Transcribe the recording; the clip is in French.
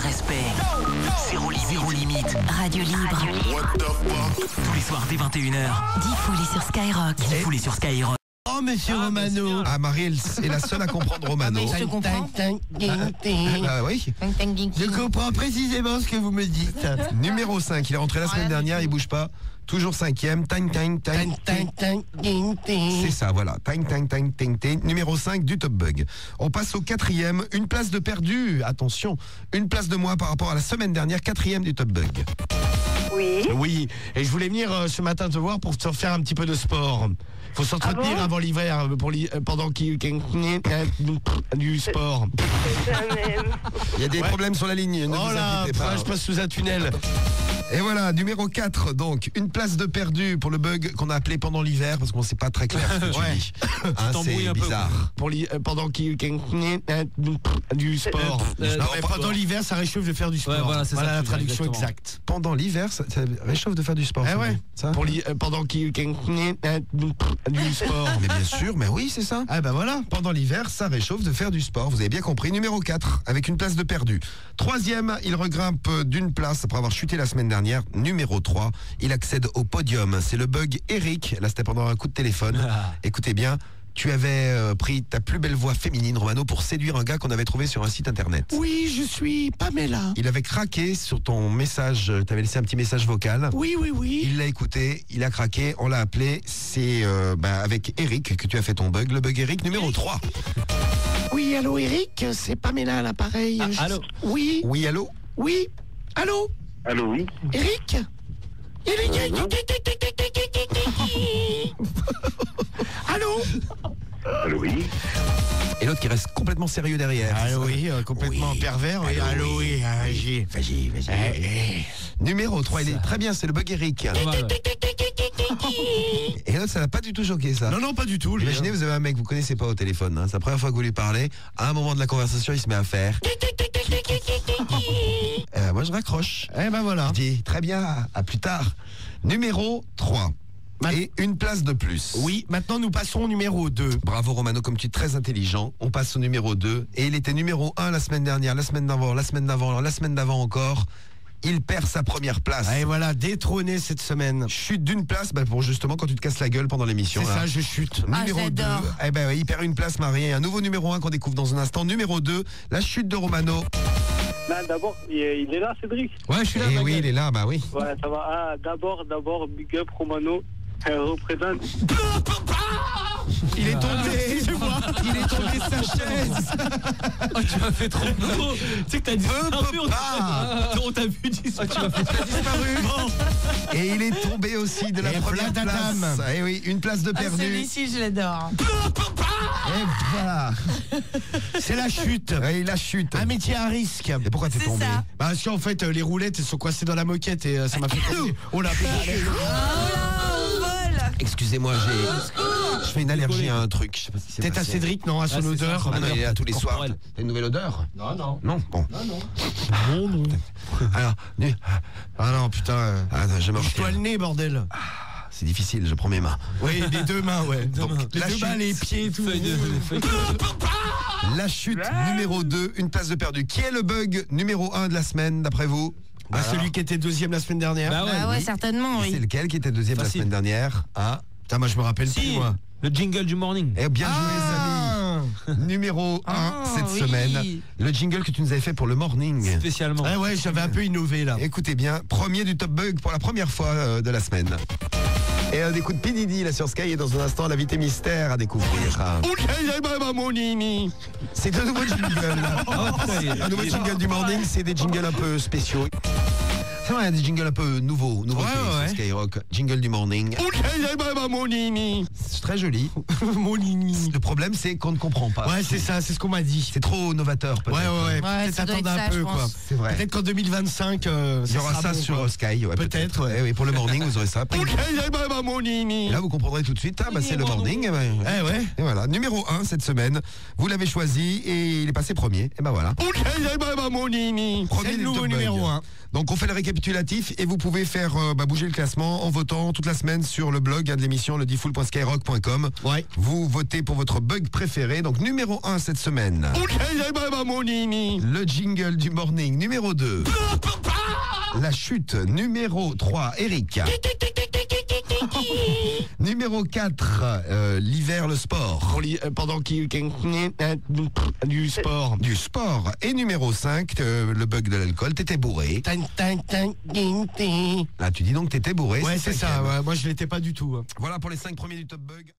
respect. Zéro limite. Radio libre. Tous les soirs dès 21h. Diffoulé sur Skyrock. Diffoulé sur Skyrock. Oh, monsieur Romano. Ah, Marie est la seule à comprendre Romano. Je comprends. Ah oui. Je comprends précisément ce que vous me dites. Numéro 5, il est rentré la semaine dernière, il bouge pas. Toujours 5e. C'est ça, voilà. Numéro 5 du Top Bug. On passe au 4e. Une place de perdu. Attention. Une place de moins par rapport à la semaine dernière. 4e du Top Bug. Oui. Oui, et je voulais venir ce matin te voir pour te faire un petit peu de sport. Faut s'entretenir avant l'hiver pendant qu'il du sport. Il y a des problèmes sur la ligne, ne vous inquiétez pas. Je passe sous un tunnel. Et voilà, numéro 4, donc, une place de perdu pour le bug qu'on a appelé pendant l'hiver, parce qu'on ne sait pas très clair ce que tu dis. Hein, c'est bizarre. Pendant qu'il du sport. Non, mais pendant l'hiver, ça réchauffe de faire du sport. Ouais, voilà, la traduction exacte. Pendant l'hiver, ça réchauffe de faire du sport. Ah ouais. Ça Pendant qu'il du sport. Mais bien sûr, mais oui, c'est ça. Ah ben voilà. Pendant l'hiver, ça réchauffe de faire du sport. Vous avez bien compris. Numéro 4, avec une place de perdu. 3e, il regrimpe d'une place après avoir chuté la semaine dernière. Numéro 3, il accède au podium. C'est le bug Eric. Là, c'était pendant un coup de téléphone. Écoutez bien. Tu avais pris ta plus belle voix féminine, Romano, pour séduire un gars qu'on avait trouvé sur un site internet. Oui, je suis Pamela. Il avait craqué sur ton message, tu avais laissé un petit message vocal. Oui. Il l'a écouté, il a craqué, on l'a appelé. C'est avec Eric que tu as fait ton bug, le bug Eric numéro 3. Oui, allô Eric, c'est Pamela à l'appareil. Allô. Oui. Oui, allô. Oui. Allô. Allô, oui. Eric. Allô. Allô, oui. Et l'autre qui reste complètement sérieux derrière. Allô, oui, complètement pervers. Oui. Allô, oui. Vas-y. Numéro 3, il est très bien, c'est le bug Eric. Et l'autre, ça l'a pas du tout choqué, ça. Non, pas du tout. Imaginez, vous avez un mec que vous connaissez pas au téléphone. Hein. C'est la première fois que vous lui parlez. À un moment de la conversation, il se met à faire. Moi, je raccroche. Eh ben voilà. Je dis, très bien, à plus tard. Numéro 3. Et une place de plus. Oui, maintenant nous passons au numéro 2. Bravo Romano, comme tu es très intelligent. On passe au numéro 2. Et il était numéro 1 la semaine dernière, la semaine d'avant, la semaine d'avant encore. Il perd sa première place. Et voilà, détrôné cette semaine. Chute d'une place pour justement quand tu te casses la gueule pendant l'émission. C'est ça, je chute. Numéro 2. Il perd une place, Marie. Un nouveau numéro 1 qu'on découvre dans un instant. Numéro 2, la chute de Romano. Là, d'abord, il est là, Cédric. Ouais, je suis là. Oui, il est là, oui. Ouais, ça va. Ah, d'abord, big up Romano. Elle représente. Il est tombé, il est tombé de sa chaise. Oh, tu m'as fait trop beau. Tu sais que t'as disparu. On t'a vu disparaître. Tu m'as fait disparu. Et il est tombé aussi de la première place. Et oui, une place de perdu. Celui-ci, je l'adore. Et voilà. C'est la chute. Et la chute. Un métier à risque. Et pourquoi t'es tombé? Parce qu'en fait, les roulettes elles sont coincées dans la moquette et ça m'a fait tomber. Oh là, excusez-moi, je fais une allergie à un truc. Je sais pas si c'est peut-être à Cédric, non, à son odeur. Ah non, il est là tous les soirs. T'as une nouvelle odeur? Non. Non, bon. Non. Alors, ah non, putain. Je me Bouge-toi le nez, bordel. C'est difficile, je prends mes mains. Oui, les deux mains, ouais. Donc, les deux mains, les pieds et tout. La chute numéro 2, une place de perdu. Qui est le bug numéro 1 de la semaine, d'après vous? Celui qui était deuxième la semaine dernière. Bah ouais, certainement, oui. C'est lequel qui était deuxième la semaine dernière? Putain, moi je me rappelle plus, moi. Le jingle du morning. Eh bien joué, les amis. Numéro 1 cette semaine. Le jingle que tu nous avais fait pour le morning. Spécialement. Ouais, j'avais un peu innové là. Écoutez bien, premier du Top Bug pour la première fois de la semaine. Et on écoute P. Diddy là sur Sky et dans un instant l'invité mystère à découvrir. C'est un nouveau jingle là. Un nouveau jingle du morning, c'est des jingles un peu spéciaux. C'est vrai, il y a des jingles un peu nouveaux sur Skyrock. Jingle du morning. C'est très joli. Le problème, c'est qu'on ne comprend pas. Ouais, c'est ça, c'est ce qu'on m'a dit. C'est trop novateur, peut-être. Ouais. Peut-être attendre un peu, quoi. C'est vrai. Peut-être qu'en 2025, il y aura ça bon, sur Sky. Ouais, peut-être. Ouais. Oui, pour le morning, vous aurez ça. Et là, vous comprendrez tout de suite. C'est le morning. Et voilà. Numéro 1 cette semaine. Vous l'avez choisi et il est passé premier. Et ben voilà. Premier du nouveau Top numéro Bug. 1. Donc on fait le récapitulatif récapitulatif et vous pouvez faire bouger le classement en votant toute la semaine sur le blog de l'émission le diffoul.skyrock.com. Ouais. Vous votez pour votre bug préféré. Donc numéro 1 cette semaine, le jingle du morning. Numéro 2, la chute. Numéro 3, Eric. Numéro 4, l'hiver, le sport. Pendant qu'il du sport. Du sport. Et numéro 5, le bug de l'alcool, t'étais bourré. Là, tu dis donc t'étais bourré. Ouais, c'est ça. cinquième. Ouais, moi, je l'étais pas du tout. Voilà pour les 5 premiers du top bug.